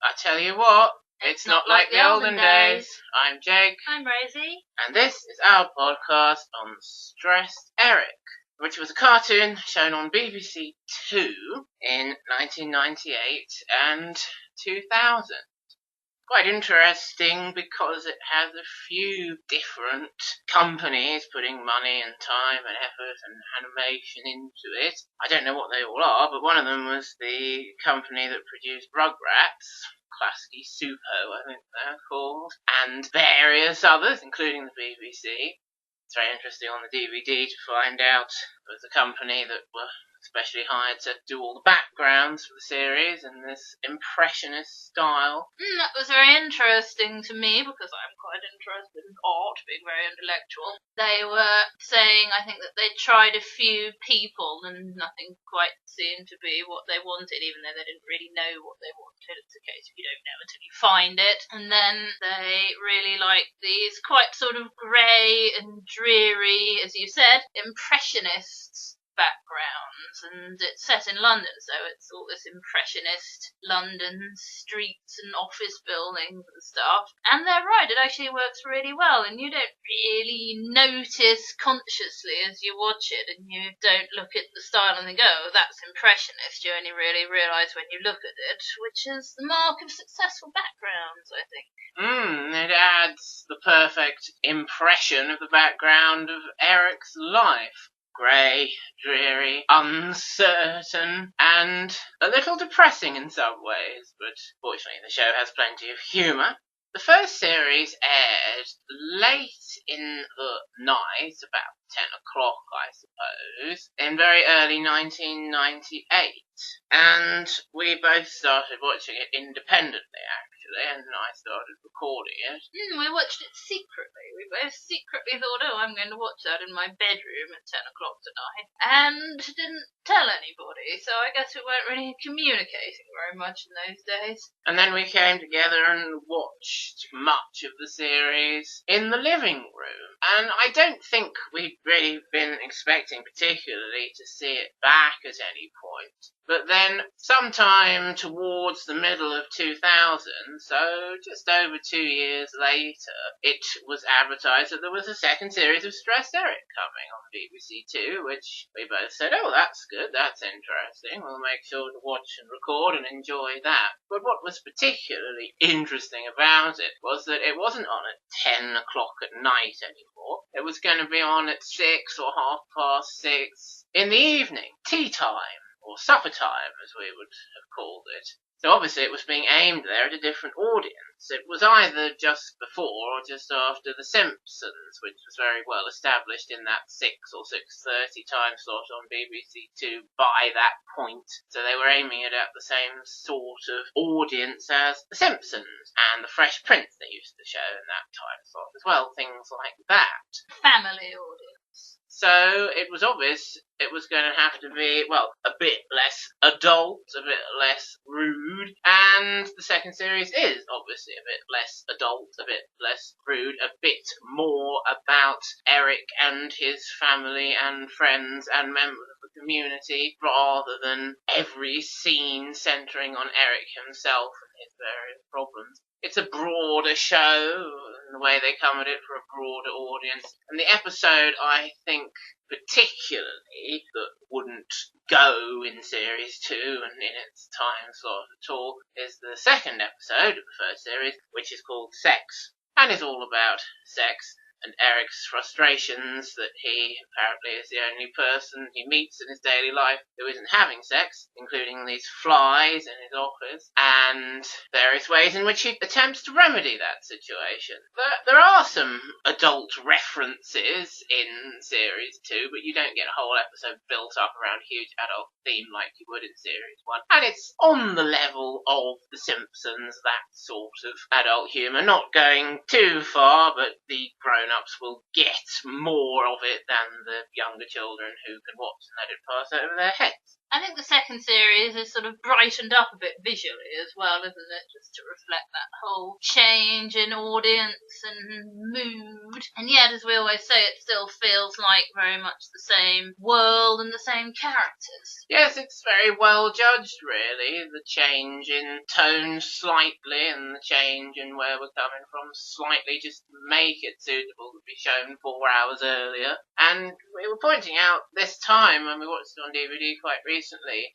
I tell you what, it's not like the olden days. I'm Jake. I'm Rosie. And this is our podcast on Stressed Eric, which was a cartoon shown on BBC Two in 1998 and 2000. Quite interesting because it has a few different companies putting money and time and effort and animation into it. I don't know what they all are, but one of them was the company that produced Rugrats, Klasky Supo, I think they're called, and various others, including the BBC. It's very interesting on the DVD to find out it was a company that were especially hired to do all the backgrounds for the series in this impressionist style. That was very interesting to me because I'm quite interested in art, being very intellectual. They were saying, I think, that they tried a few people and nothing quite seemed to be what they wanted, even though they didn't really know what they wanted. It's a case of you don't know until you find it. And then they really liked these quite sort of grey and dreary, as you said, impressionists backgrounds, and it's set in London, so it's all this impressionist London streets and office buildings and stuff. And they're right, it actually works really well, and you don't really notice consciously as you watch it, and you don't look at the style and think, oh, that's impressionist. You only really realise when you look at it, which is the mark of successful backgrounds, I think. It adds the perfect impression of the background of Eric's life. Grey, dreary, uncertain, and a little depressing in some ways, but fortunately the show has plenty of humour. The first series aired late in the night, about 10 o'clock I suppose, in very early 1998, and we both started watching it independently actually, and I started recording it. We watched it secretly. We both secretly thought, oh, I'm going to watch that in my bedroom at 10 o'clock tonight, and didn't tell anybody, so I guess we weren't really communicating very much in those days. And then we came together and watched much of the series in the living room, and I don't think we'd really been expecting particularly to see it back at any point. But then, sometime towards the middle of 2000, so just over 2 years later, it was advertised that there was a second series of Stressed Eric coming on BBC Two, which we both said, oh, that's good, that's interesting, we'll make sure to watch and record and enjoy that. But what was particularly interesting about it was that it wasn't on at 10 o'clock at night anymore. It was going to be on at 6 or 6:30 in the evening, tea time, or supper time, as we would have called it. So obviously it was being aimed there at a different audience. It was either just before or just after The Simpsons, which was very well established in that 6 or 6:30 time slot on BBC Two by that point. So they were aiming it at the same sort of audience as The Simpsons and The Fresh Prince they used to show in that time slot as well, things like that. Family audience. So it was obvious it was going to have to be, well, a bit less adult, a bit less rude, and the second series is obviously a bit less adult, a bit less rude, a bit more about Eric and his family and friends and members of the community, rather than every scene centering on Eric himself and his various problems. It's a broader show, in the way they come at it for a broader audience. And the episode, I think, particularly, that wouldn't go in Series 2 and in its time slot at all, is the second episode of the first series, which is called Sex, and is all about sex and Eric's frustrations that he apparently is the only person he meets in his daily life who isn't having sex, including these flies in his office, and various ways in which he attempts to remedy that situation. There are some adult references in Series 2, but you don't get a whole episode built up around a huge adult theme like you would in Series 1. And it's on the level of The Simpsons, that sort of adult humour, not going too far, but the grown grown-ups will get more of it than the younger children who can watch and let it pass over their heads. I think the second series is sort of brightened up a bit visually as well, isn't it? Just to reflect that whole change in audience and mood. And yet, as we always say, it still feels like very much the same world and the same characters. Yes, it's very well judged, really. The change in tone slightly and the change in where we're coming from slightly, just to make it suitable to be shown 4 hours earlier. And we were pointing out this time when we watched it on DVD quite recently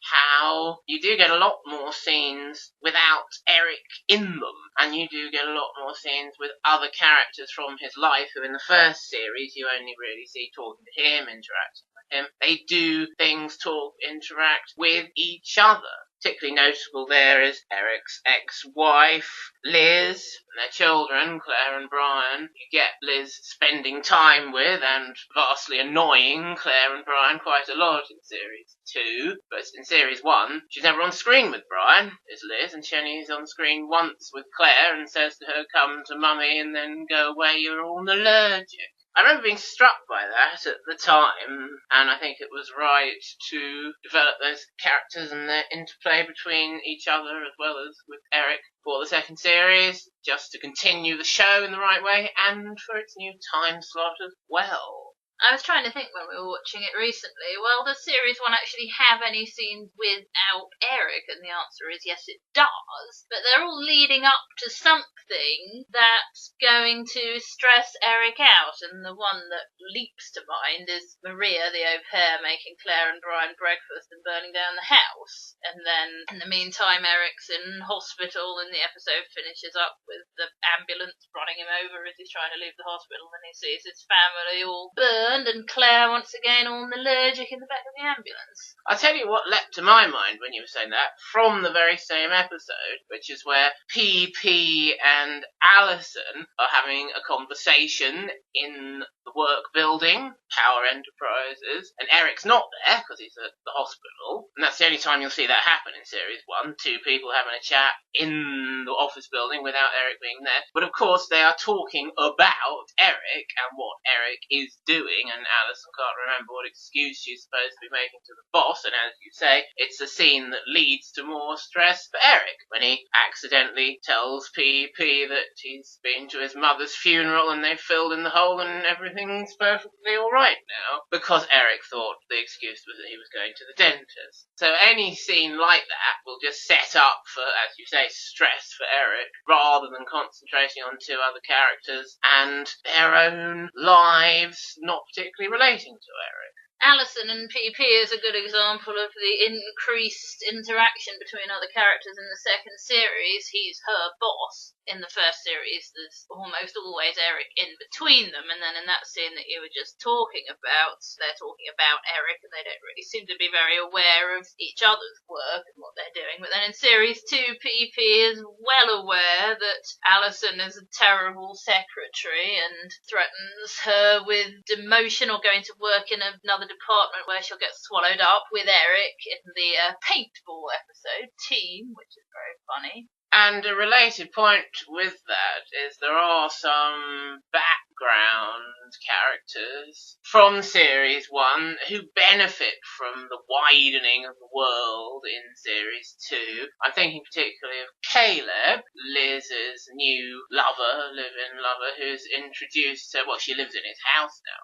how you do get a lot more scenes without Eric in them, and you do get a lot more scenes with other characters from his life who in the first series you only really see talking to him, interacting with him. They do things, talk, interact with each other. Particularly notable there is Eric's ex-wife, Liz, and their children, Claire and Brian. You get Liz spending time with and vastly annoying Claire and Brian quite a lot in Series 2. But in Series 1, she's never on screen with Brian, is Liz, and she only is on screen once with Claire and says to her, "Come to Mummy and then go away, you're all allergic." I remember being struck by that at the time, and I think it was right to develop those characters and their interplay between each other as well as with Eric for the second series, just to continue the show in the right way and for its new time slot as well. I was trying to think when we were watching it recently, well, does Series 1 actually have any scenes without Eric? And the answer is yes, it does. But they're all leading up to something that's going to stress Eric out. And the one that leaps to mind is Maria, the au pair, making Claire and Brian breakfast and burning down the house. And then, in the meantime, Eric's in hospital and the episode finishes up with the ambulance running him over as he's trying to leave the hospital, and he sees his family all burned and Claire once again all allergic in the back of the ambulance. I'll tell you what leapt to my mind when you were saying that, from the very same episode, which is where PP and Alison are having a conversation in the work building, Power Enterprises, and Eric's not there because he's at the hospital, and that's the only time you'll see that happen in Series 1, two people having a chat in the office building without Eric being there. But of course they are talking about Eric and what Eric is doing, and Alison can't remember what excuse she's supposed to be making to the boss, and as you say, it's a scene that leads to more stress for Eric when he accidentally tells PP that he's been to his mother's funeral and they've filled in the hole and everything's perfectly alright now, because Eric thought the excuse was that he was going to the dentist. So any scene like that will just set up for, as you say, stress for Eric, rather than concentrating on two other characters and their own lives not particularly relating to Eric. Alison and PP is a good example of the increased interaction between other characters in the second series. He's her boss. In the first series, there's almost always Eric in between them, and then in that scene that you were just talking about, they're talking about Eric, and they don't really seem to be very aware of each other's work and what they're doing. But then in Series 2, PP is well aware that Alison is a terrible secretary and threatens her with demotion or going to work in another department where she'll get swallowed up with Eric in the paintball episode, Team, which is very funny. And a related point with that is there are some background characters from Series 1 who benefit from the widening of the world in Series 2. I'm thinking particularly of Caleb, Liz's new live-in lover, who's introduced her, well, she lives in his house now,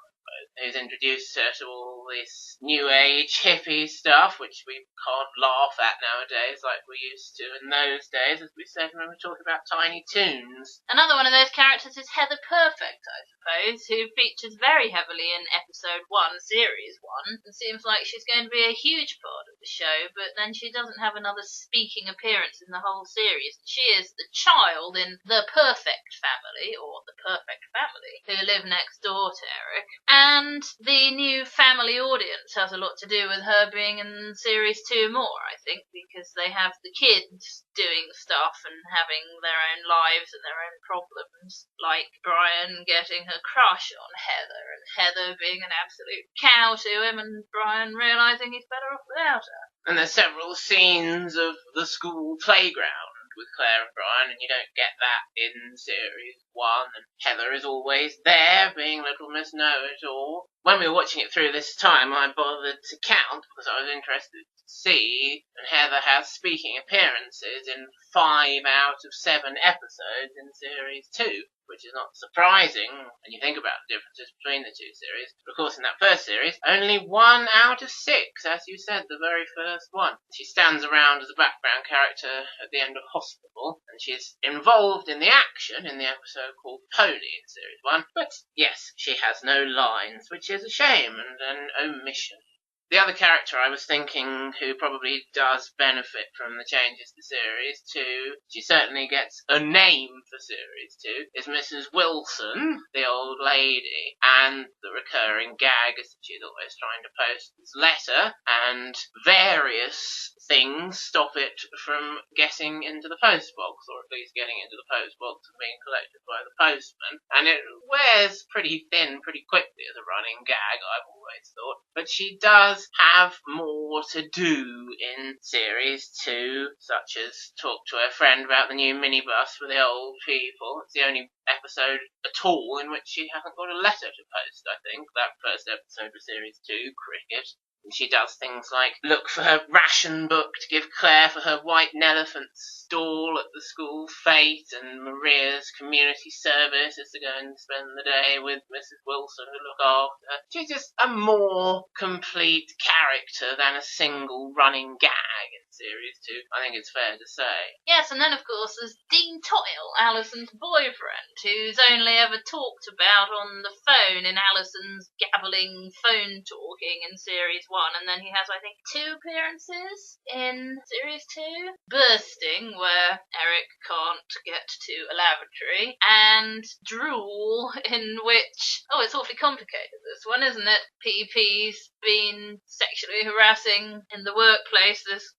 who's introduced her to all this new age hippie stuff, which we can't laugh at nowadays like we used to in those days, as we said when we were talking about Tiny Toons. Another one of those characters is Heather Perfect, I suppose, who features very heavily in Episode 1, Series 1, and seems like she's going to be a huge part of the show, but then she doesn't have another speaking appearance in the whole series. She is the child in The Perfect Family, or The Perfect Family, who live next door to Eric. And the new family audience has a lot to do with her being in Series 2 more, I think, because they have the kids doing stuff and having their own lives and their own problems, like Brian getting her crush on Heather, and Heather being an absolute cow to him, and Brian realising he's better off without her. And there's several scenes of the school playground with Claire and Brian, and you don't get that in series 1. And Heather is always there, being Little Miss Know-It-All. When we were watching it through this time, I bothered to count because I was interested to see, and Heather has speaking appearances in 5 out of 7 episodes in series 2. Which is not surprising when you think about the differences between the two series. But of course, in that first series, only 1 out of 6, as you said, the very first one. She stands around as a background character at the end of Hospital, and she's involved in the action in the episode called Pony in series 1. But yes, she has no lines, which is a shame and an omission. The other character I was thinking who probably does benefit from the changes to Series 2, she certainly gets a name for Series 2, is Mrs. Wilson, the old lady, and the recurring gag is that she's always trying to post this letter, and various things stop it from getting into the postbox, or at least getting into the postbox and being collected by the postman, and it wears pretty thin pretty quickly as a running gag, I've always thought, but she does have more to do in Series 2, such as talk to her friend about the new minibus for the old people. It's the only episode at all in which she hasn't got a letter to post, I think, that first episode of Series 2, Cricket. And she does things like look for her ration book to give Claire for her white elephant stall at the school fete, and Maria's community service is to go and spend the day with Mrs. Wilson to look after her. She's just a more complete character than a single running gag in Series 2, I think it's fair to say. Yes, and then of course there's Dean Toyle, Alison's boyfriend, who's only ever talked about on the phone in Alison's gabbling phone talking in Series 1, and then he has, I think, 2 appearances in Series 2. Bursting, where Eric can't get to a lavatory, and Drool, in which, oh, it's awfully complicated, this one, isn't it? PP's been sexually harassing in the workplace this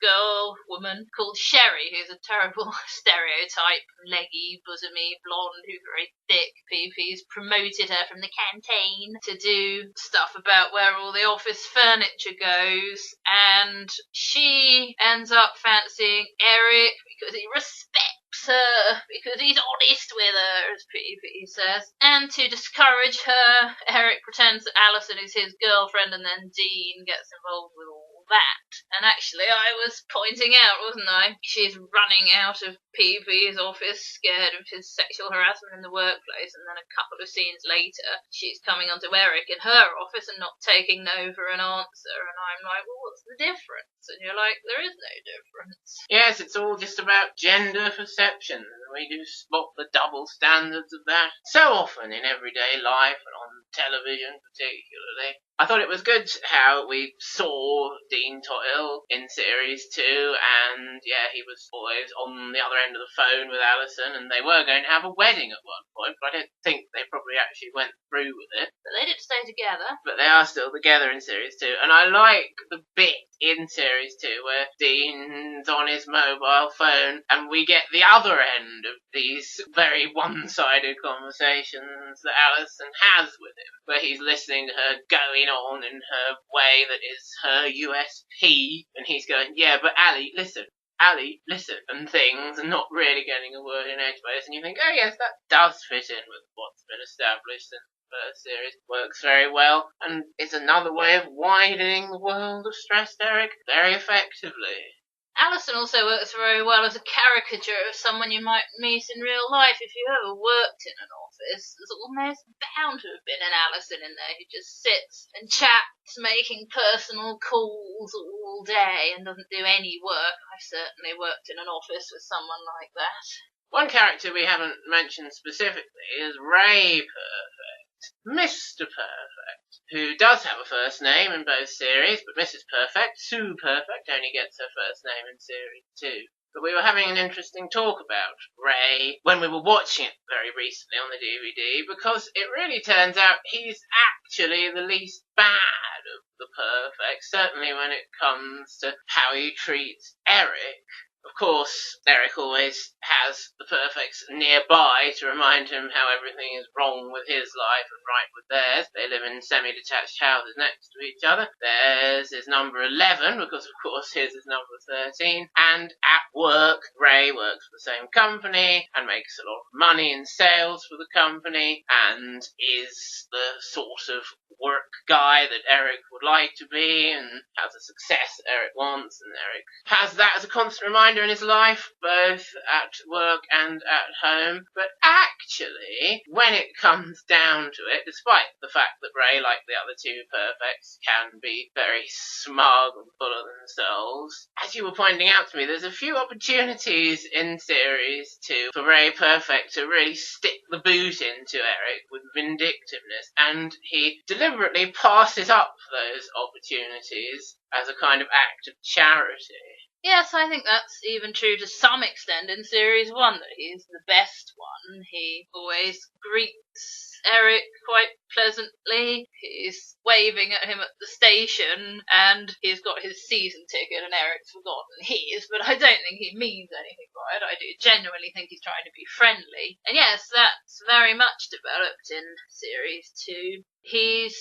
woman called Sherry, who's a terrible stereotype, leggy, bosomy, blonde, who's very thick. PP's promoted her from the canteen to do stuff about where all the office furniture goes, and she ends up fancying Eric because he respects her, because he's honest with her, as PP says. And to discourage her, Eric pretends that Alison is his girlfriend, and then Dean gets involved with all that. And actually, I was pointing out, wasn't I? She's running out of PP's office, scared of his sexual harassment in the workplace, and then a couple of scenes later, she's coming onto Eric in her office and not taking no for an answer. And I'm like, well, what's the difference? And you're like, there is no difference. Yes, it's all just about gender perception, and we do spot the double standards of that so often in everyday life and on television particularly. I thought it was good how we saw Dean Toyle in Series 2, and yeah, he was always on the other end of the phone with Alison, and they were going to have a wedding at one point, but I don't think they probably actually went through with it. But they did stay together. But they are still together in Series 2, and I like the bit in Series 2 where Dean's on his mobile phone, and we get the other end of these very one-sided conversations that Alison has with him, where he's listening to her going on in her way that is her USP, and he's going, yeah, but Ali, listen, and things, and not really getting a word in edgeways, and you think, oh yes, that does fit in with what's been established in the first series. Works very well, and it's another way of widening the world of stressed Eric very effectively. Alison also works very well as a caricature of someone you might meet in real life. If you ever worked in an office, there's almost bound to have been an Alison in there who just sits and chats, making personal calls all day and doesn't do any work. I've certainly worked in an office with someone like that. One character we haven't mentioned specifically is Ray Perfect, Mr. Perfect, who does have a first name in both series, but Mrs. Perfect, Sue Perfect, only gets her first name in Series 2. But we were having an interesting talk about Ray when we were watching it very recently on the DVD, because it really turns out he's actually the least bad of the Perfects, certainly when it comes to how he treats Eric. Of course, Eric always has the Perfects nearby to remind him how everything is wrong with his life and right with theirs. They live in semi-detached houses next to each other. Theirs is number 11, because of course his is number 13. And at work, Ray works for the same company and makes a lot of money in sales for the company and is the sort of work guy that Eric would like to be and has the success Eric wants, and Eric has that as a constant reminder in his life, both at work and at home. But actually, when it comes down to it, despite the fact that Ray, like the other two Perfects, can be very smug and full of themselves, as you were pointing out to me, there's a few opportunities in Series 2 for Ray Perfect to really stick the boot into Eric with vindictiveness, and he deliberately passes up those opportunities as a kind of act of charity. Yes, I think that's even true to some extent in Series 1, that he's the best one. He always greets Eric quite pleasantly. He's waving at him at the station, and he's got his season ticket, and Eric's forgotten his, but I don't think he means anything by it. I do genuinely think he's trying to be friendly. And yes, that's very much developed in Series 2. He's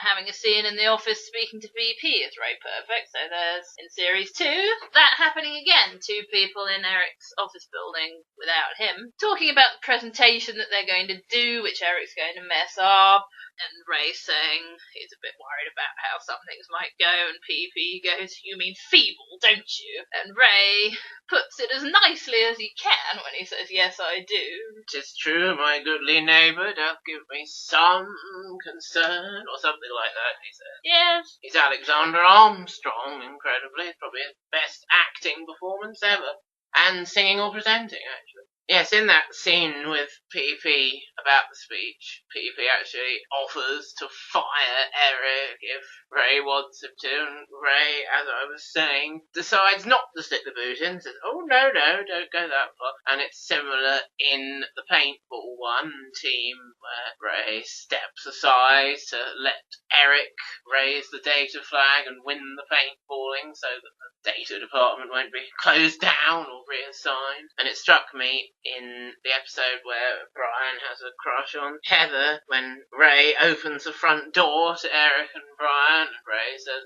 having a scene in the office speaking to VP as Ray Perfect, so there's, in Series 2, that happening again. Two people in Eric's office building without him, talking about the presentation that they're going to do, which Eric's going to mess up, and Ray saying he's a bit worried about how some things might go, and PP goes, "You mean feeble, don't you?" And Ray puts it as nicely as he can when he says, "Yes, I do." "'Tis true, my goodly neighbour doth give me some concern," or something like that, he says. Yes. He's Alexander Armstrong, incredibly. It's probably his best acting performance ever. And singing or presenting, actually. Yes, in that scene with PP about the speech, PP actually offers to fire Eric if Ray wants him to, and Ray, as I was saying, decides not to stick the boot in, says, "Oh, no, don't go that far." And it's similar in the paintball one team, where Ray steps aside to let Eric raise the data flag and win the paintballing so that the data department won't be closed down or reassigned. And it struck me in the episode where Brian has a crush on Heather, when Ray opens the front door to Eric and Brian, and Ray says,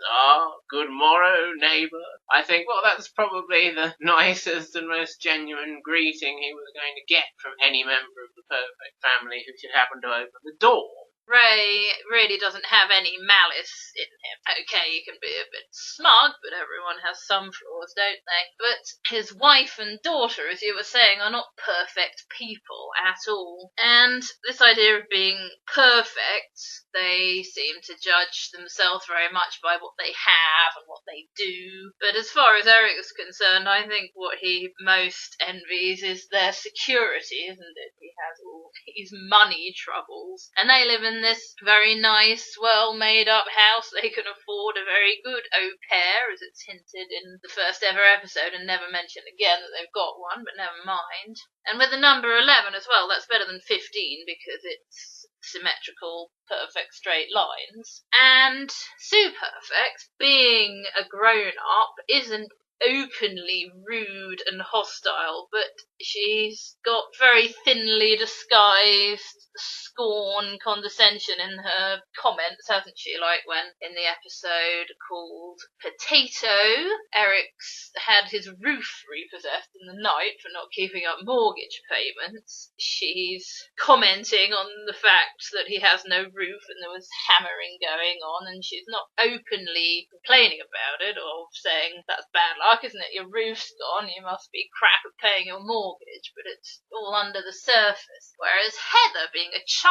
"Good morrow, neighbour." I think, well, that's probably the nicest and most genuine greeting he was going to get from any member of the Perfect family who should happen to open the door. Ray really doesn't have any malice in him. Okay, he can be a bit smug, but everyone has some flaws, don't they? But his wife and daughter, as you were saying, are not perfect people at all. And this idea of being perfect, they seem to judge themselves very much by what they have and what they do. But as far as Eric is concerned, I think what he most envies is their security, isn't it? He has all these money troubles, and they live in this very nice, well-made-up house. They can afford a very good au pair, as it's hinted in the first ever episode, and never mentioned again that they've got one, but never mind. And with the number 11 as well, that's better than 15, because it's symmetrical, perfect straight lines. And Sue Perfect, being a grown-up, isn't openly rude and hostile, but she's got very thinly disguised scorn, condescension in her comments, hasn't she? Like when in the episode called Potato, Eric's had his roof repossessed in the night for not keeping up mortgage payments. She's commenting on the fact that he has no roof and there was hammering going on, and she's not openly complaining about it or saying that's bad luck, isn't it? Your roof's gone, you must be crap at paying your mortgage, but it's all under the surface. Whereas Heather, being a child,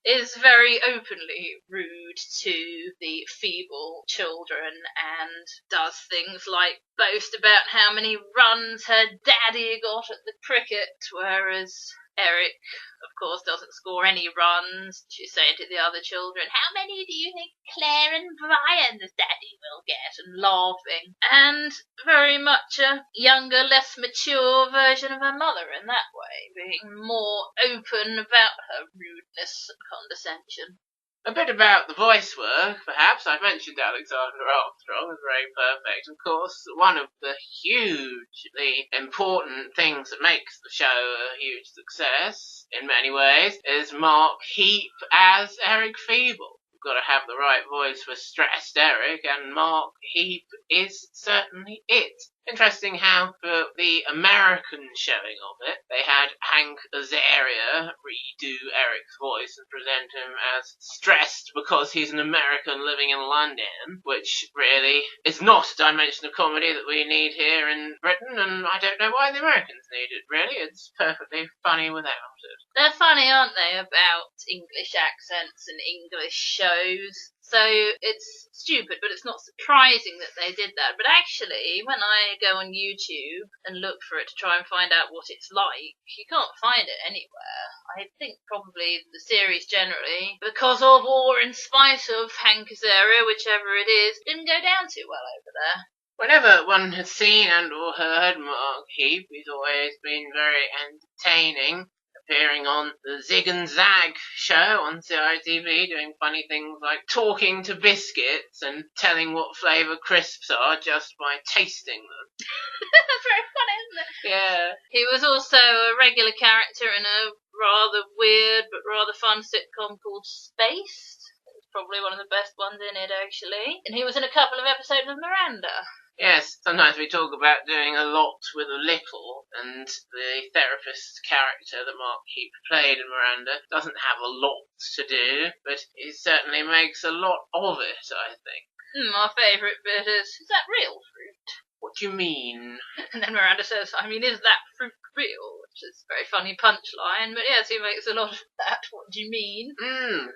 is very openly rude to the feeble children and does things like boast about how many runs her daddy got at the cricket, whereas Eric, of course, doesn't score any runs. She's saying to the other children, "How many do you think Claire and Brian's daddy will get?" and laughing. And very much a younger, less mature version of her mother in that way, being more open about her rudeness and condescension. A bit about the voice work, perhaps. I've mentioned Alexander Armstrong is very perfect. Of course, one of the hugely important things that makes the show a huge success, in many ways, is Mark Heap as Eric Feeble. Got to have the right voice for stressed Eric, and Mark Heap is certainly it. Interesting how for the American showing of it, they had Hank Azaria redo Eric's voice and present him as stressed because he's an American living in London, which really is not a dimension of comedy that we need here in Britain, and I don't know why the Americans need it, really. It's perfectly funny without it. They're funny, aren't they, about English accents and English shows? So it's stupid, but it's not surprising that they did that. But actually, when I go on YouTube and look for it to try and find out what it's like, you can't find it anywhere. I think probably the series generally, because of or in spite of Hank Azaria, whichever it is, didn't go down too well over there. Whenever one has seen and or heard Mark Heap, he's always been very entertaining, appearing on the Zig and Zag show on CITV, doing funny things like talking to biscuits and telling what flavour crisps are just by tasting them. That's very funny, isn't it? Yeah. He was also a regular character in a rather weird but rather fun sitcom called Spaced. It was probably one of the best ones in it, actually. And he was in a couple of episodes of Miranda. Yes, sometimes we talk about doing a lot with a little, and the therapist character that Mark Heap played in Miranda doesn't have a lot to do, but he certainly makes a lot of it, I think. My favourite bit is that real fruit? What do you mean? And then Miranda says, I mean, is that fruit real? Which is a very funny punchline, but yes, he makes a lot of that. What do you mean?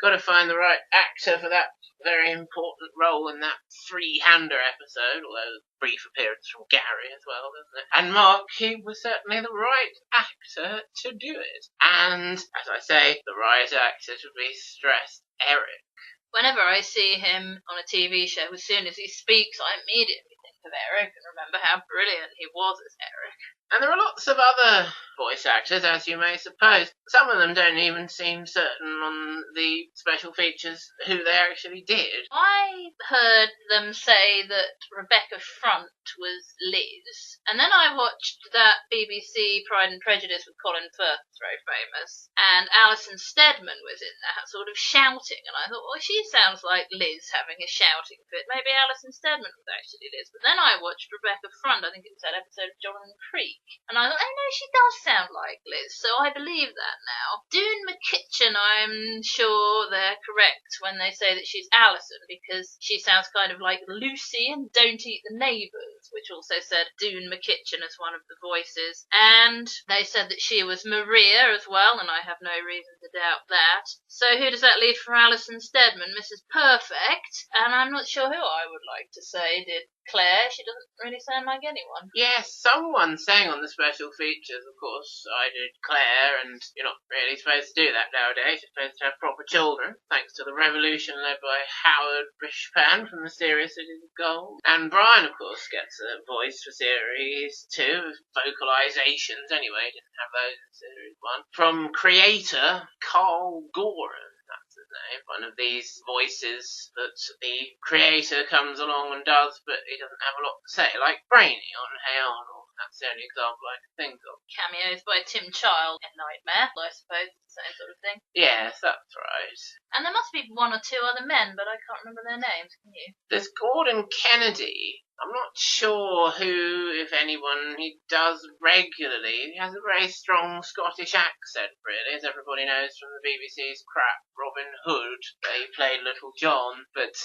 Got to find the right actor for that very important role in that three-hander episode, although brief appearance from Gary as well, doesn't it? And Mark, he was certainly the right actor to do it. And, as I say, the right actor to be stressed Eric. Whenever I see him on a TV show, as soon as he speaks, I immediately think of Eric and remember how brilliant he was as Eric. And there are lots of other voice actors, as you may suppose. Some of them don't even seem certain on the special features who they actually did. I heard them say that Rebecca Front was Liz, and then I watched that BBC Pride and Prejudice with Colin Firth, that's very famous, and Alison Steadman was in that, sort of shouting, and I thought, well, she sounds like Liz having a shouting fit. Maybe Alison Steadman was actually Liz. But then I watched Rebecca Front, I think it was that episode of John and Creek, and I thought, oh no, she does sound like Liz, so I believe that now. Dune McKitchen, I'm sure they're correct when they say that she's Alison, because she sounds kind of like Lucy in Don't Eat the Neighbours, which also said Dune McKitchen as one of the voices. And they said that she was Maria as well, and I have no reason to doubt that. So who does that leave for Alison Steadman? Mrs. Perfect, and I'm not sure who I would like to say did Claire. She doesn't really sound like anyone. Yes, someone sang on the special features, of course. I did Claire, and you're not really supposed to do that nowadays. You're supposed to have proper children, thanks to the revolution led by Howard Rishpan from the Serious Cities of Gold. And Brian, of course, gets a voice for Series 2, vocalisations anyway, didn't have those in Series 1, from creator Carl Goran. That's his name. One of these voices that the creator comes along and does, but he doesn't have a lot to say, like Brainy on Hey Arnold. That's the only example I can think of. Cameos by Tim Child in Nightmare, I suppose, it's the same sort of thing. Yes, that's right. And there must be one or two other men, but I can't remember their names, can you? There's Gordon Kennedy. I'm not sure who, if anyone, he does regularly. He has a very strong Scottish accent, really, as everybody knows from the BBC's crap Robin Hood. He played Little John. But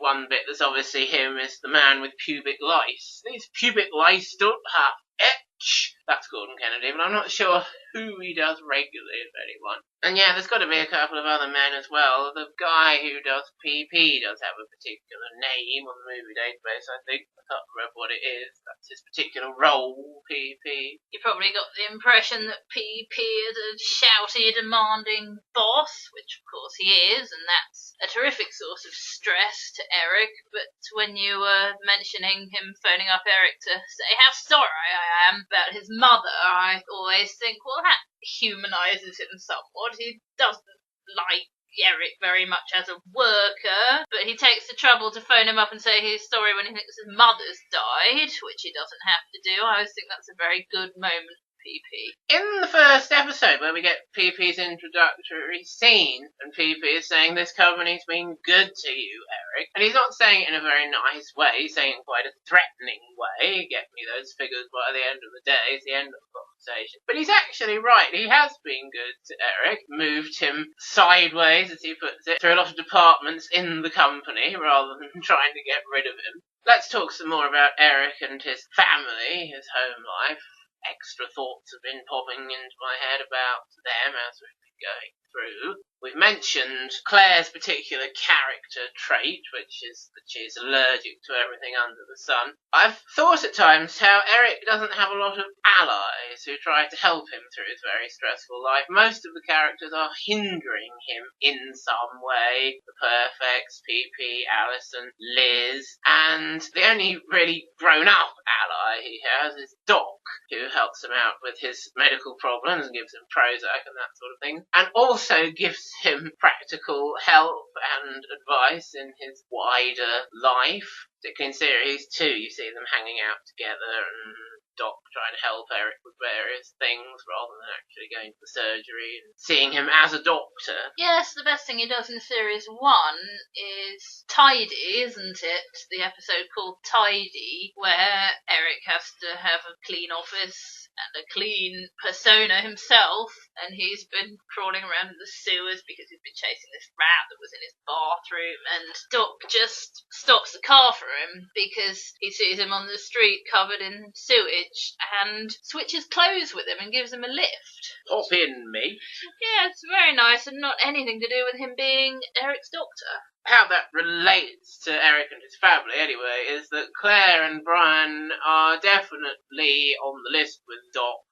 one bit that's obviously him is the man with pubic lice. These pubic lice don't have etch. That's Gordon Kennedy, but I'm not sure who he does regularly, if anyone. And yeah, there's got to be a couple of other men as well. The guy who does PP does have a particular name on the movie database, I think. I can't remember what it is. That's his particular role, PP. You probably got the impression that PP is a shouty, demanding boss, which of course he is, and that's a terrific source of stress to Eric. But when you were mentioning him phoning up Eric to say how sorry I am about his mother, I always think, well, that humanises him somewhat. He doesn't like Eric very much as a worker, but he takes the trouble to phone him up and say he's sorry when he thinks his mother's died, which he doesn't have to do. I always think that's a very good moment. PP. In the first episode, where we get PP's introductory scene, and PP is saying, this company's been good to you, Eric. And he's not saying it in a very nice way, he's saying it in quite a threatening way. Get me those figures by the end of the day, it's the end of the conversation. But he's actually right, he has been good to Eric, moved him sideways, as he puts it, through a lot of departments in the company, rather than trying to get rid of him. Let's talk some more about Eric and his family, his home life. Extra thoughts have been popping into my head about them as we've been going through. We've mentioned Claire's particular character trait, which is that she's allergic to everything under the sun. I've thought at times how Eric doesn't have a lot of allies who try to help him through his very stressful life. Most of the characters are hindering him in some way. The Perfects, PP, Alison, Liz, and the only really grown-up ally he has is Doc, who helps him out with his medical problems and gives him Prozac and that sort of thing, and also gives him practical help and advice in his wider life. Particularly in Series 2, you see them hanging out together and Doc trying to help Eric with various things rather than actually going to the surgery and seeing him as a doctor. Yes, the best thing he does in Series 1 is Tidy, isn't it? The episode called Tidy, where Eric has to have a clean office and a clean persona himself, and he's been crawling around in the sewers because he's been chasing this rat that was in his bathroom, and Doc just stops the car for him because he sees him on the street covered in sewage and switches clothes with him and gives him a lift. Hop in, mate. Yeah, it's very nice and not anything to do with him being Eric's doctor. How that relates to Eric and his family, anyway, is that Claire and Brian are definitely on the list with Doc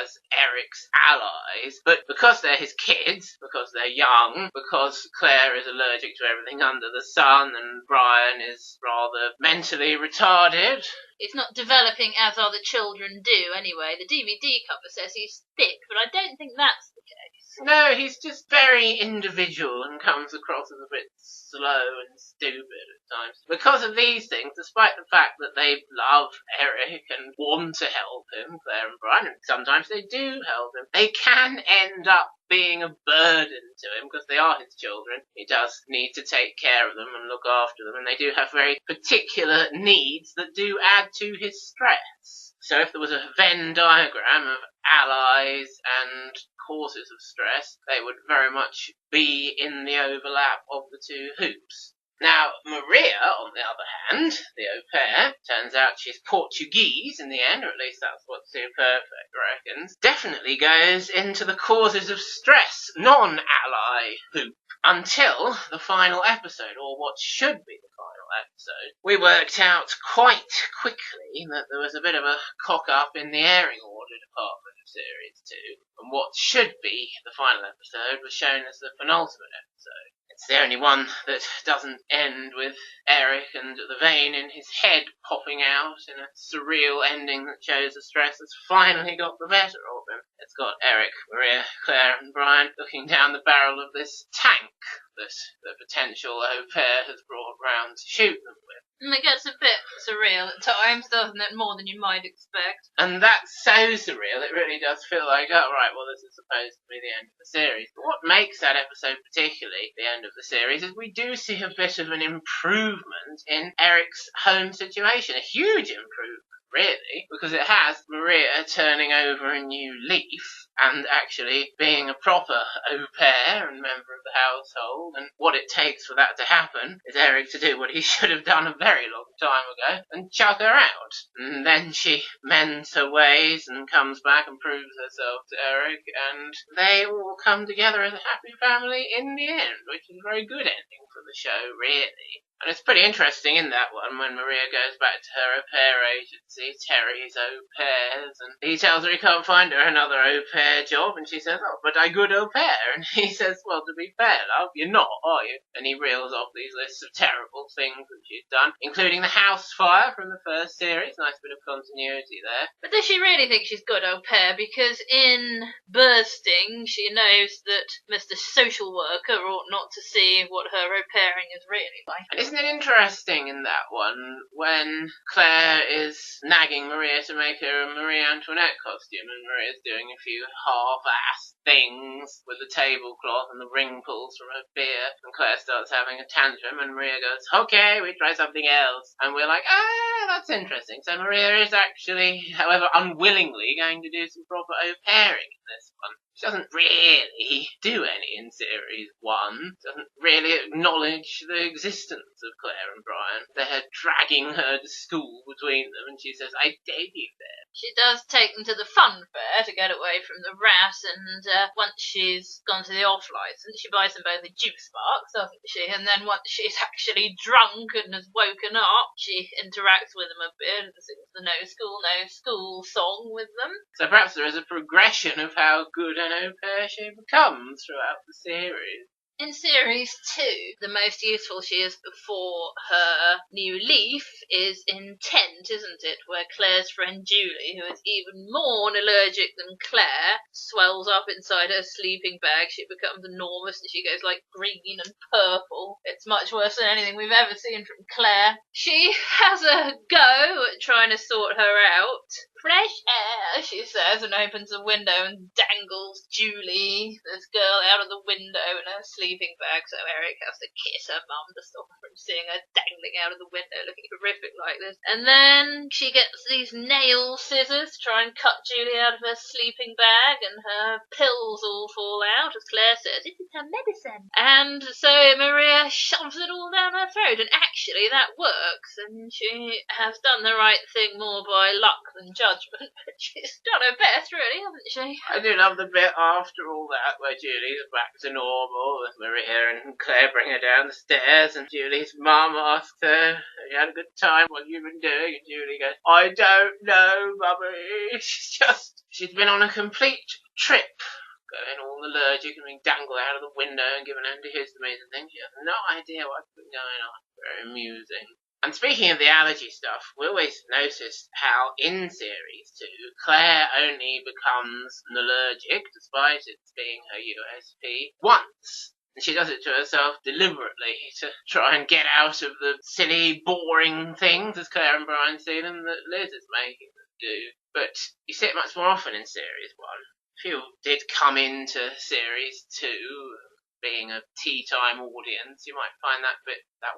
as Eric's allies, but because they're his kids, because they're young, because Claire is allergic to everything under the sun and Brian is rather mentally retarded. It's not developing as other children do, anyway. The DVD cover says he's thick, but I don't think that's the case. No, he's just very individual and comes across as a bit slow and stupid at times. Because of these things, despite the fact that they love Eric and want to help him, Claire and Brian, and sometimes they do help him, they can end up being a burden to him because they are his children. He does need to take care of them and look after them, and they do have very particular needs that do add to his stress. So if there was a Venn diagram of allies and causes of stress, they would very much be in the overlap of the two hoops. Now, Maria, on the other hand, the au pair, turns out she's Portuguese in the end, or at least that's what Sue Perfect reckons, definitely goes into the causes of stress, non-ally hoop, until the final episode, or what should be the final episode. We worked out quite quickly that there was a bit of a cock-up in the airing order department of Series 2, and what should be the final episode was shown as the penultimate episode. It's the only one that doesn't end with Eric and the vein in his head popping out in a surreal ending that shows the stress has finally got the better of him. It's got Eric, Maria, Claire and Brian looking down the barrel of this tank that the potential au pair has brought round to shoot them with. And it gets a bit surreal at times, doesn't it? More than you might expect. And that's so surreal, it really does feel like, oh right, well this is supposed to be the end of the series. But what makes that episode particularly the end of the series is we do see a bit of an improvement in Eric's home situation, a huge improvement. Really, because it has Maria turning over a new leaf and actually being a proper au pair and member of the household, and what it takes for that to happen is Eric to do what he should have done a very long time ago and chuck her out. And then she mends her ways and comes back and proves herself to Eric, and they all come together as a happy family in the end, which is a very good ending for the show, really. And it's pretty interesting in that one when Maria goes back to her au pair agency, Terry's au pairs, and he tells her he can't find her another au pair job, and she says, oh, but I good au pair. And he says, well, to be fair, love, you're not, are you? And he reels off these lists of terrible things that she's done, including the house fire from the first series. Nice bit of continuity there. But does she really think she's good au pair? Because in Bursting, she knows that Mr. Social Worker ought not to see what her au pairing is really like. And isn't it interesting in that one when Claire is nagging Maria to make her a Marie Antoinette costume, and Maria's doing a few half-assed things with the tablecloth and the ring pulls from her beer, and Claire starts having a tantrum, and Maria goes, okay, we try something else. And we're like, that's interesting. So Maria is actually, however unwillingly, going to do some proper au pairing in this one. She doesn't really do any in series 1. Doesn't really acknowledge the existence of Claire and Brian. They're dragging her to school between them, and she says, I debut there. She does take them to the fun fair to get away from the rat, and once she's gone to the off licence, she buys them both a juice box, doesn't she? And then once she's actually drunk and has woken up, she interacts with them a bit and sings the No School song with them. So perhaps there is a progression of how good an au pair she becomes throughout the series. In Series 2, the most useful she is before her new leaf is in Tent, isn't it? Where Claire's friend Julie, who is even more allergic than Claire, swells up inside her sleeping bag. She becomes enormous and she goes like green and purple. It's much worse than anything we've ever seen from Claire. She has a go at trying to sort her out. Fresh air, she says, and opens a window and dangles Julie, this girl, out of the window in her sleeping bag, so Eric has to kiss her mum to stop her from seeing her dangling out of the window looking horrific like this. And then she gets these nail scissors to try and cut Julie out of her sleeping bag, and her pills all fall out, as Claire says, it is her medicine. And so Maria shoves it all down her throat, and actually that works, and she has done the right thing more by luck than judgment. But she's done her best, really, hasn't she? I do love the bit after all that where Julie's back to normal with Maria and Claire bring her down the stairs, and Julie's mum asks her, have you had a good time? What have you been doing? And Julie goes, I don't know, Mummy. She's been on a complete trip, going all allergic and being dangled out of the window and given antihistamines and things. She has no idea what's been going on. Very amusing. And speaking of the allergy stuff, we always noticed how in Series 2, Claire only becomes an allergic, despite it being her USP, once. And she does it to herself deliberately to try and get out of the silly, boring things, as Claire and Brian see them, that Liz is making them do. But you see it much more often in Series 1. If you did come into Series 2... being a tea time audience, you might find that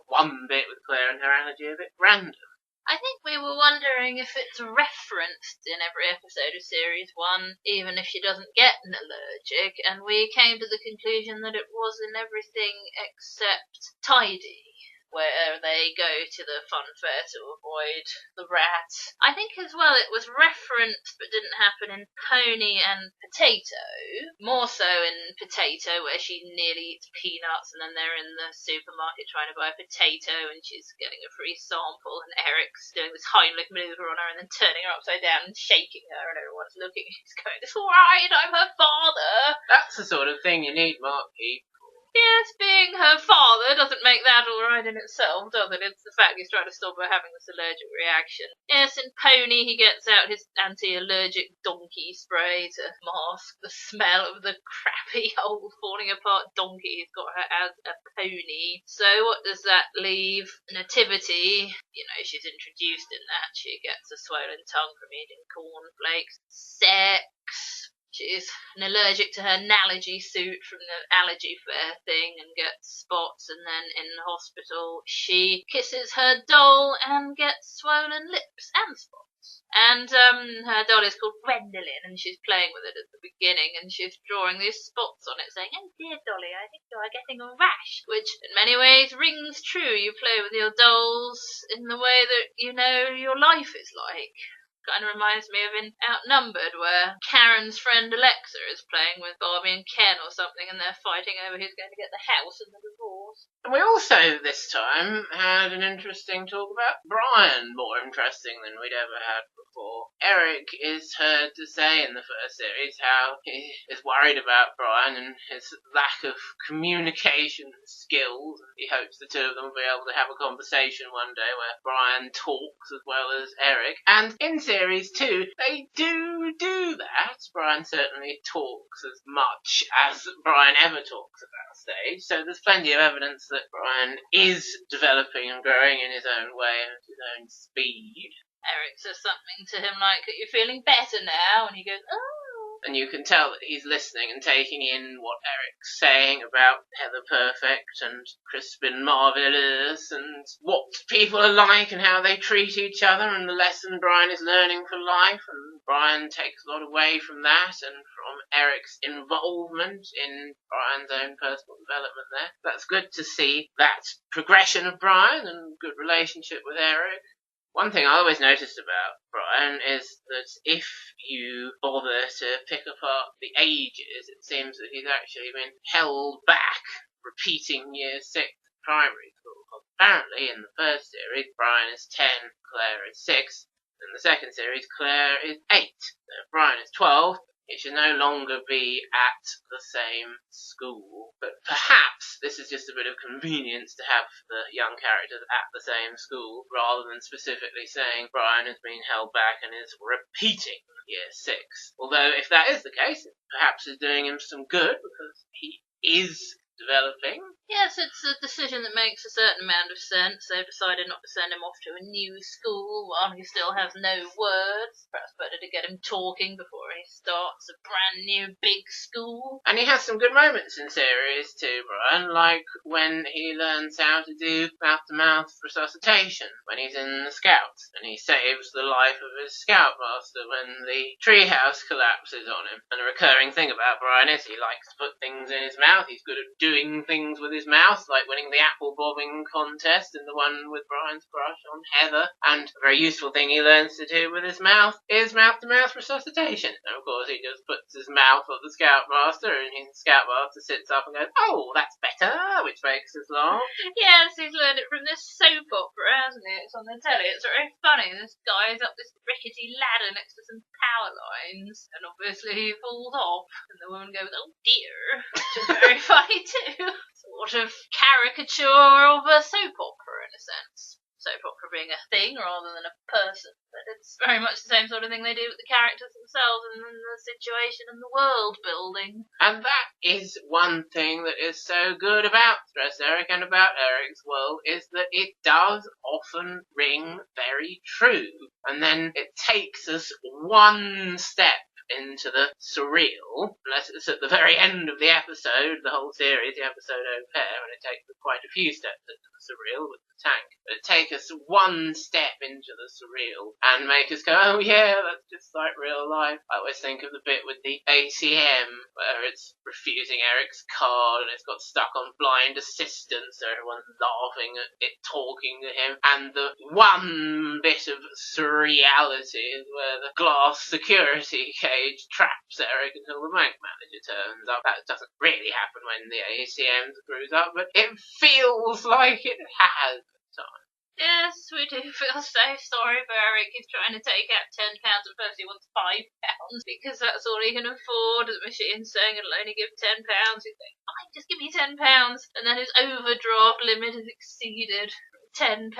one bit with Claire and her allergy a bit random. I think we were wondering if it's referenced in every episode of Series 1, even if she doesn't get an allergic, and we came to the conclusion that it was in everything except Tidy, where they go to the fun fair to avoid the rat. I think as well it was referenced but didn't happen in Pony and Potato. More so in Potato, where she nearly eats peanuts and then they're in the supermarket trying to buy a potato and she's getting a free sample and Eric's doing this Heimlich manoeuvre on her and then turning her upside down and shaking her and everyone's looking and he's going, it's alright, I'm her father. That's the sort of thing you need Marky. Yes, being her father doesn't make that all right in itself, does it? It's the fact he's trying to stop her having this allergic reaction. Yes, in Pony he gets out his anti-allergic donkey spray to mask the smell of the crappy old falling apart donkey he's got her as a pony. So what does that leave? Nativity, she's introduced in that. She gets a swollen tongue from eating cornflakes. Sex. She's allergic to her Nallergy suit from the allergy fair thing and gets spots, and then in the hospital she kisses her doll and gets swollen lips and spots. And her doll is called Gwendolyn and she's playing with it at the beginning and she's drawing these spots on it saying, oh dear Dolly, I think you are getting a rash, which in many ways rings true. You play with your dolls in the way that your life is like. Kind of reminds me of in Outnumbered, where Karen's friend Alexa is playing with Barbie and Ken or something, and they're fighting over who's going to get the house and the divorce. And we also, this time, had an interesting talk about Brian, more interesting than we'd ever had before. Eric is heard to say in the first series how he is worried about Brian and his lack of communication skills. He hopes the two of them will be able to have a conversation one day where Brian talks as well as Eric. And in series 2, they do that. Brian certainly talks as much as Brian ever talks about stage, so there's plenty of evidence that Brian is developing and growing in his own way and at his own speed. Eric says something to him like, "You're feeling better now," and he goes, "Oh." And you can tell that he's listening and taking in what Eric's saying about Heather Perfect and Crispin Marvelous and what people are like and how they treat each other and the lesson Brian is learning for life. And Brian takes a lot away from that and from Eric's involvement in Brian's own personal development there. That's good to see that progression of Brian and good relationship with Eric. One thing I always noticed about Brian is that if you bother to pick apart the ages, it seems that he's actually been held back repeating year 6 primary school. Apparently, in the first series, Brian is 10, Claire is 6. In the second series, Claire is 8. So if Brian is 12, he should no longer be at the same school. But perhaps this is just a bit of convenience to have the young characters at the same school, rather than specifically saying Brian has been held back and is repeating year 6. Although, if that is the case, it perhaps is doing him some good, because he is developing. Yes, it's a decision that makes a certain amount of sense. They've decided not to send him off to a new school while he still has no words. Perhaps better to get him talking before he starts a brand new big school. And he has some good moments in series 2, Brian, like when he learns how to do mouth-to-mouth resuscitation when he's in the Scouts, and he saves the life of his Scoutmaster when the treehouse collapses on him. And a recurring thing about Brian is he likes to put things in his mouth. He's good at doing things with his mouth, like winning the apple bobbing contest and the one with Brian's crush on Heather. And a very useful thing he learns to do with his mouth is mouth-to-mouth resuscitation. And of course he just puts his mouth on the Scoutmaster, and his Scoutmaster sits up and goes, "Oh, that's better," which makes us laugh. Yes, he's learned it from this soap opera, hasn't he? It's on the telly. It's very funny. This guy's up this rickety ladder next to some power lines, and obviously he falls off, and the woman goes, "Oh dear," which is very funny too. Sort of caricature of a soap opera in a sense. Soap opera being a thing rather than a person, but it's very much the same sort of thing they do with the characters themselves and the situation and the world building. And that is one thing that is so good about Stress Eric and about Eric's world, is that it does often ring very true. And then it takes us one step into the surreal, unless it's at the very end of the episode, the whole series, the episode au pair, and it takes us quite a few steps into the surreal with the tank. But it takes us one step into the surreal and make us go, "Oh yeah, that's just like real life." I always think of the bit with the ATM, where it's refusing Eric's card and it's got stuck on blind assistance, so everyone's laughing at it talking to him. And the one bit of surreality is where the glass security cage traps Eric until the bank manager turns up. That doesn't really happen when the ATM screws up, but it feels like it has at times. Yes, we do feel so sorry for Eric. He's trying to take out £10 at first. He wants £5 because that's all he can afford. The machine's saying it'll only give £10. He's like, "Fine, just give me £10." And then his overdraft limit is exceeded. £10,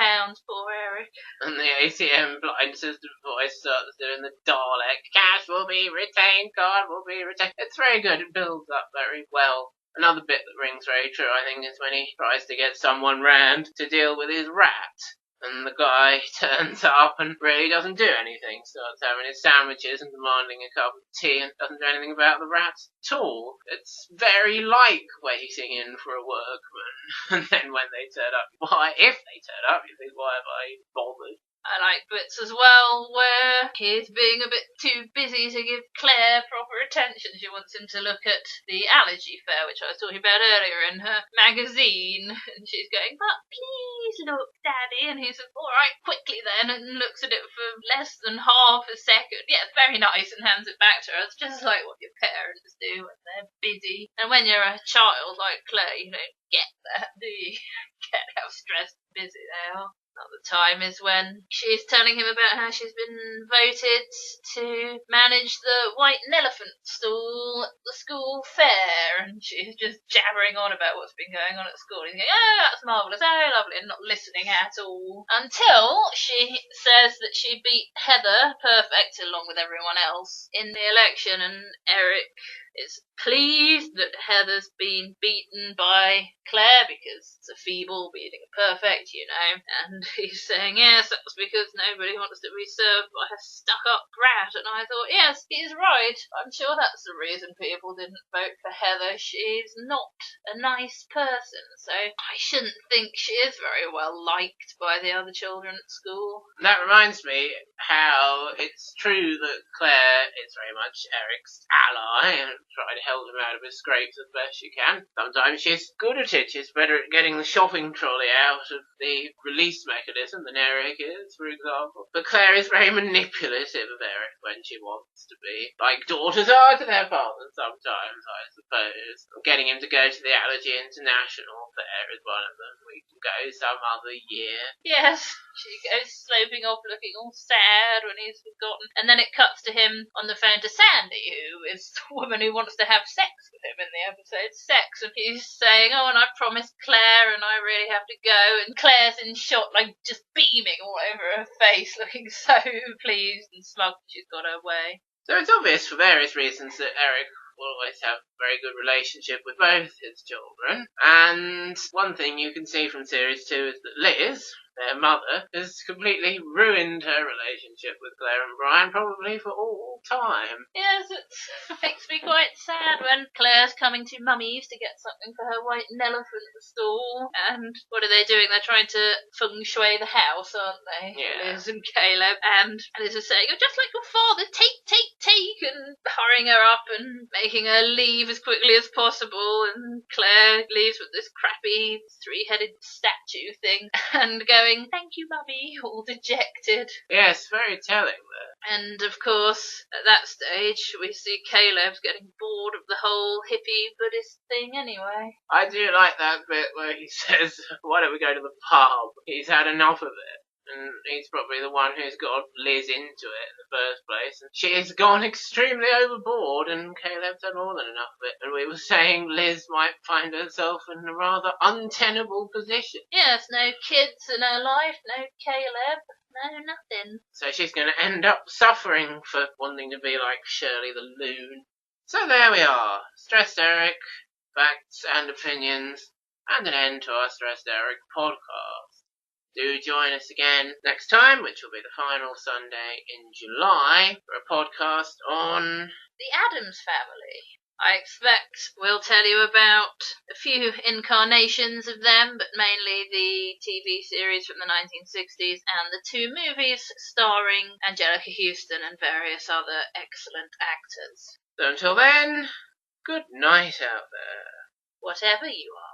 poor Eric. And the ATM blind system voice starts doing the Dalek. "Cash will be retained, card will be retained." It's very good. It builds up very well. Another bit that rings very true, I think, is when he tries to get someone round to deal with his rat. And the guy turns up and really doesn't do anything. Starts having his sandwiches and demanding a cup of tea and doesn't do anything about the rat at all. It's very like waiting in for a workman. And then when they turn up, if they turn up, you think, why have I bothered? I like bits as well where he's being a bit too busy to give Claire proper attention. She wants him to look at the allergy fair, which I was talking about earlier, in her magazine. And she's going, but please look, Daddy. And he says, all right, quickly then, and looks at it for less than half a second. Yeah, very nice, and hands it back to her. It's just like what your parents do when they're busy. And when you're a child like Claire, you don't get that, do you? Get how stressed and busy they are. Another time is when she's telling him about how she's been voted to manage the white elephant stall at the school fair, and she's just jabbering on about what's been going on at school. He's going, oh, that's marvellous, oh, lovely, and not listening at all. Until she says that she beat Heather perfect, along with everyone else, in the election, and Eric is pleased that Heather's been beaten by Claire because it's a feeble beating a perfect, you know. And he's saying, yes, that's because nobody wants to be served by a stuck-up brat. And I thought, yes, he's right. I'm sure that's the reason people didn't vote for Heather. She's not a nice person, so I shouldn't think she is very well liked by the other children at school. That reminds me how it's true that Claire is very much Eric's ally and try to help him out of his scrapes as best she can. Sometimes she's good at it. She's better at getting the shopping trolley out of the release mechanism than Eric is, for example. But Claire is very manipulative of Eric when she wants to be. Like daughters are to their fathers sometimes, I suppose. Getting him to go to the Allergy International fair is one of them. We can go some other year. Yes, she goes sloping off looking all sad when he's forgotten. And then it cuts to him on the phone to Sandy, who is the woman who wants to have sex with him in the episode Sex. And he's saying, oh, and I promised Claire and I really have to go. And Claire's in shot, like just beaming all over her face, looking so pleased and smug that she's got her way. So it's obvious for various reasons that Eric will always have a very good relationship with both his children. And one thing you can see from series 2 is that Liz, their mother, has completely ruined her relationship with Claire and Brian, probably for all time. Yes, it makes me quite sad when Claire's coming to Mummy's to get something for her white elephant stall. And what are they doing? They're trying to feng shui the house, aren't they? Yeah. Liz and Caleb. And Liz is saying, you're just like your father, take, and hurrying her up and making her leave as quickly as possible. And Claire leaves with this crappy three-headed statue thing and going, thank you, Mummy, all dejected. Yes, very telling there. And of course, at that stage, we see Caleb's getting bored of the whole hippie Buddhist thing anyway. I do like that bit where he says, why don't we go to the pub? He's had enough of it. And he's probably the one who's got Liz into it in the first place. And she's gone extremely overboard, and Caleb's had more than enough of it. And we were saying Liz might find herself in a rather untenable position. Yes, no kids in her life, no Caleb, no nothing. So she's going to end up suffering for wanting to be like Shirley the Loon. So there we are. Stressed Eric, facts and opinions, and an end to our Stressed Eric podcast. Do join us again next time, which will be the final Sunday in July, for a podcast on the Addams Family. I expect we'll tell you about a few incarnations of them, but mainly the TV series from the 1960s and the two movies starring Angelica Houston and various other excellent actors. So until then, good night out there. Whatever you are.